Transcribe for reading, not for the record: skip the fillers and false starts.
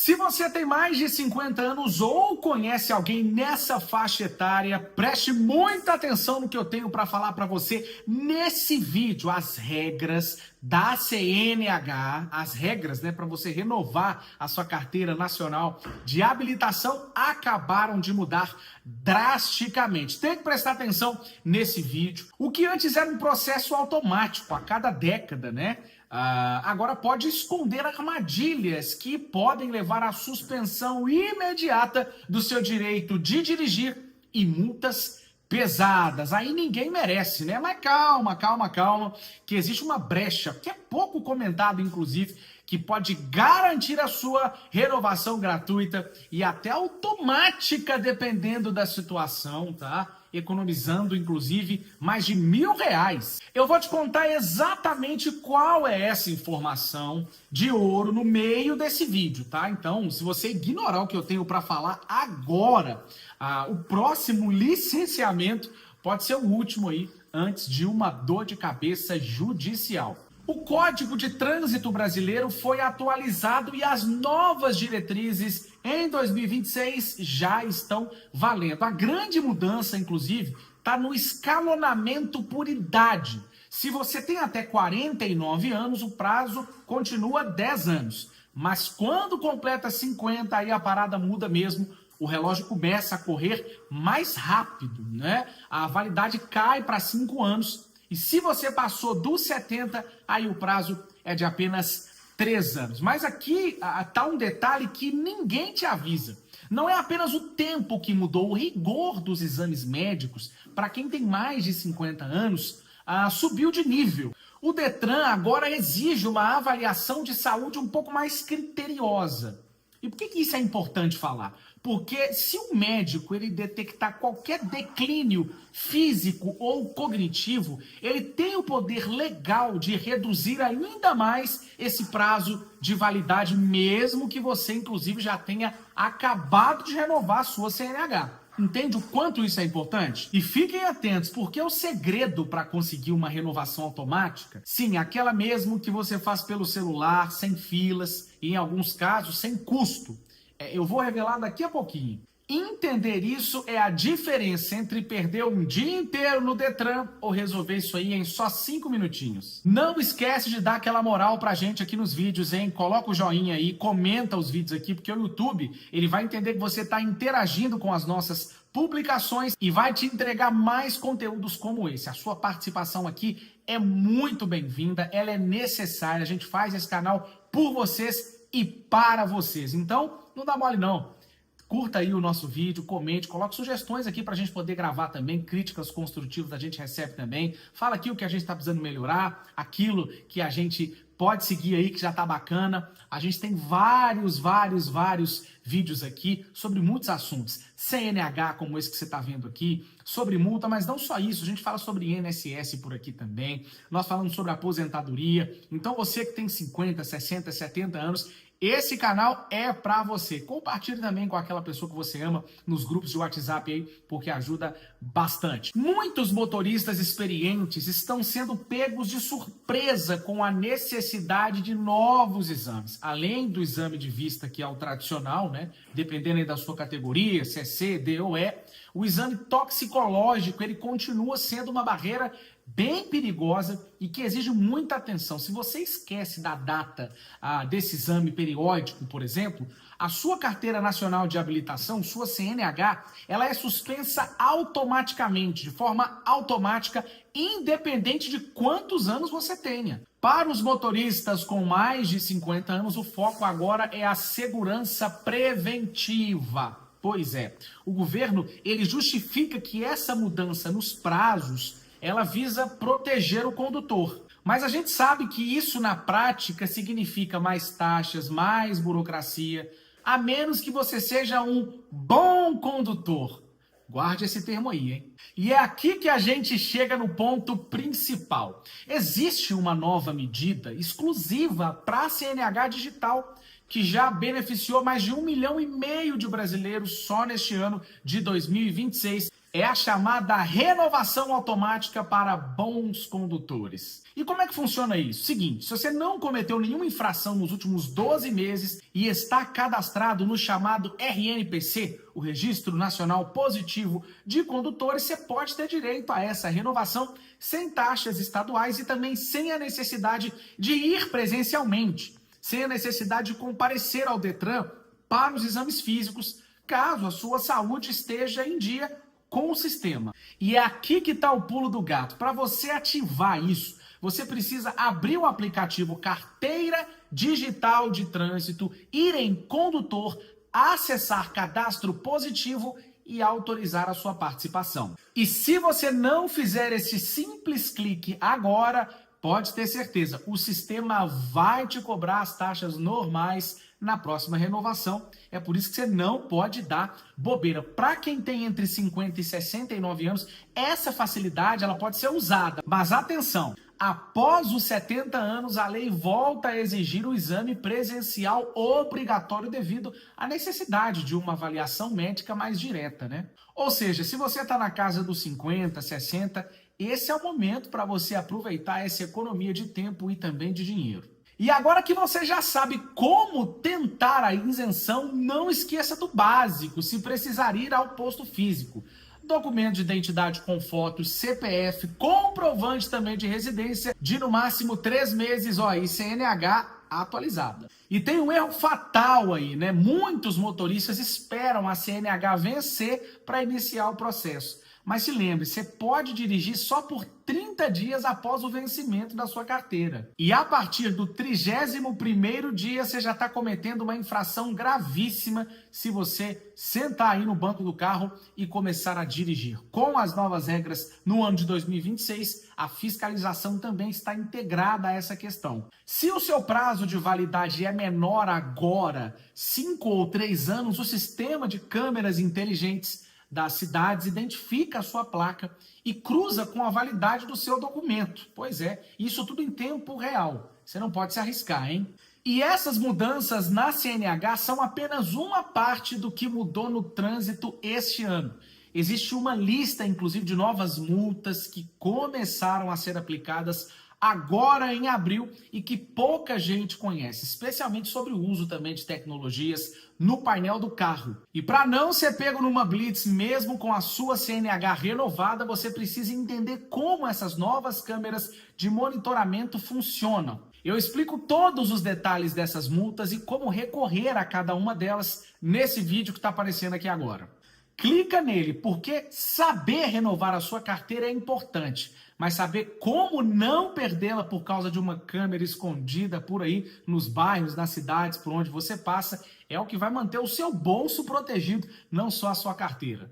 Se você tem mais de 50 anos ou conhece alguém nessa faixa etária, preste muita atenção no que eu tenho para falar para você nesse vídeo. As regras da CNH, as regras, para você renovar a sua carteira nacional de habilitação acabaram de mudar drasticamente. Tem que prestar atenção nesse vídeo. O que antes era um processo automático a cada década, agora pode esconder armadilhas que podem levar à suspensão imediata do seu direito de dirigir e multas pesadas. Aí ninguém merece, Mas calma, que existe uma brecha, que é pouco comentado, inclusive, que pode garantir a sua renovação gratuita e até automática, dependendo da situação, economizando, inclusive, mais de R$1.000. Eu vou te contar exatamente qual é essa informação de ouro no meio desse vídeo, Então, se você ignorar o que eu tenho para falar agora, o próximo licenciamento pode ser o último aí, antes de uma dor de cabeça judicial. O Código de Trânsito Brasileiro foi atualizado e as novas diretrizes em 2026 já estão valendo. A grande mudança, inclusive, está no escalonamento por idade. Se você tem até 49 anos, o prazo continua 10 anos. Mas quando completa 50, aí a parada muda mesmo. O relógio começa a correr mais rápido, A validade cai para 5 anos. E se você passou dos 70, aí o prazo é de apenas 3 anos. Mas aqui está um detalhe que ninguém te avisa. Não é apenas o tempo que mudou, o rigor dos exames médicos, para quem tem mais de 50 anos, subiu de nível. O Detran agora exige uma avaliação de saúde um pouco mais criteriosa. E por que isso é importante falar? Porque se o médico ele detectar qualquer declínio físico ou cognitivo, ele tem o poder legal de reduzir ainda mais esse prazo de validade, mesmo que você, inclusive, já tenha acabado de renovar a sua CNH. Entende o quanto isso é importante? E fiquem atentos, porque o segredo para conseguir uma renovação automática, sim, aquela mesmo que você faz pelo celular, sem filas, e em alguns casos, sem custo. Eu vou revelar daqui a pouquinho. Entender isso é a diferença entre perder um dia inteiro no Detran ou resolver isso aí em só 5 minutinhos. Não esquece de dar aquela moral pra gente aqui nos vídeos, Coloca o joinha aí, comenta os vídeos aqui, porque o YouTube ele vai entender que você está interagindo com as nossas publicações e vai te entregar mais conteúdos como esse. A sua participação aqui é muito bem-vinda, ela é necessária. A gente faz esse canal por vocês e para vocês. Então, não dá mole não. Curta aí o nosso vídeo, comente, coloque sugestões aqui para a gente poder gravar também, críticas construtivas a gente recebe também. Fala aqui o que a gente está precisando melhorar, aquilo que a gente pode seguir aí que já tá bacana. A gente tem vários vídeos aqui sobre muitos assuntos. CNH, como esse que você está vendo aqui, sobre multa, mas não só isso, a gente fala sobre INSS por aqui também. Nós falamos sobre aposentadoria. Então você que tem 50, 60, 70 anos, esse canal é para você. Compartilhe também com aquela pessoa que você ama nos grupos de WhatsApp aí, porque ajuda bastante. Muitos motoristas experientes estão sendo pegos de surpresa com a necessidade de novos exames. Além do exame de vista, que é o tradicional, dependendo aí da sua categoria, se é C, D ou E, o exame toxicológico, ele continua sendo uma barreira bem perigosa e que exige muita atenção. Se você esquece da data desse exame periódico, por exemplo, a sua carteira nacional de habilitação, sua CNH, ela é suspensa automaticamente, de forma automática, independente de quantos anos você tenha. Para os motoristas com mais de 50 anos, o foco agora é a segurança preventiva. Pois é, o governo ele justifica que essa mudança nos prazos ela visa proteger o condutor. Mas a gente sabe que isso na prática significa mais taxas, mais burocracia, a menos que você seja um bom condutor. Guarde esse termo aí, E é aqui que a gente chega no ponto principal. Existe uma nova medida exclusiva para a CNH digital, que já beneficiou mais de 1,5 milhão de brasileiros só neste ano de 2026, É a chamada renovação automática para bons condutores. E como é que funciona isso? Seguinte, se você não cometeu nenhuma infração nos últimos 12 meses e está cadastrado no chamado RNPC, o Registro Nacional Positivo de Condutores, você pode ter direito a essa renovação sem taxas estaduais e também sem a necessidade de ir presencialmente, sem a necessidade de comparecer ao Detran para os exames físicos, caso a sua saúde esteja em dia com o sistema. E é aqui que está o pulo do gato. Para você ativar isso, você precisa abrir o aplicativo Carteira Digital de Trânsito, ir em Condutor, acessar Cadastro Positivo e autorizar a sua participação. E se você não fizer esse simples clique agora, pode ter certeza, o sistema vai te cobrar as taxas normais na próxima renovação. É por isso que você não pode dar bobeira. Para quem tem entre 50 e 69 anos, essa facilidade ela pode ser usada. Mas atenção, após os 70 anos, a lei volta a exigir o exame presencial obrigatório devido à necessidade de uma avaliação médica mais direta, né? Ou seja, se você está na casa dos 50, 60, esse é o momento para você aproveitar essa economia de tempo e também de dinheiro. E agora que você já sabe como tentar a isenção, não esqueça do básico, se precisar ir ao posto físico. Documento de identidade com fotos, CPF, comprovante também de residência de no máximo 3 meses, e CNH atualizada. E tem um erro fatal aí, né? Muitos motoristas esperam a CNH vencer para iniciar o processo. Mas se lembre, você pode dirigir só por 30 dias após o vencimento da sua carteira. E a partir do 31º dia, você já está cometendo uma infração gravíssima se você sentar aí no banco do carro e começar a dirigir. Com as novas regras no ano de 2026, a fiscalização também está integrada a essa questão. Se o seu prazo de validade é menor agora, 5 ou 3 anos, o sistema de câmeras inteligentes das cidades identifica a sua placa e cruza com a validade do seu documento. Pois é, isso tudo em tempo real. Você não pode se arriscar, hein? E essas mudanças na CNH são apenas uma parte do que mudou no trânsito este ano. Existe uma lista, inclusive, de novas multas que começaram a ser aplicadas agora em abril e que pouca gente conhece, especialmente sobre o uso também de tecnologias no painel do carro. E para não ser pego numa blitz mesmo com a sua CNH renovada, você precisa entender como essas novas câmeras de monitoramento funcionam. Eu explico todos os detalhes dessas multas e como recorrer a cada uma delas nesse vídeo que está aparecendo aqui agora. Clica nele, porque saber renovar a sua carteira é importante, mas saber como não perdê-la por causa de uma câmera escondida por aí nos bairros, nas cidades por onde você passa, é o que vai manter o seu bolso protegido, não só a sua carteira.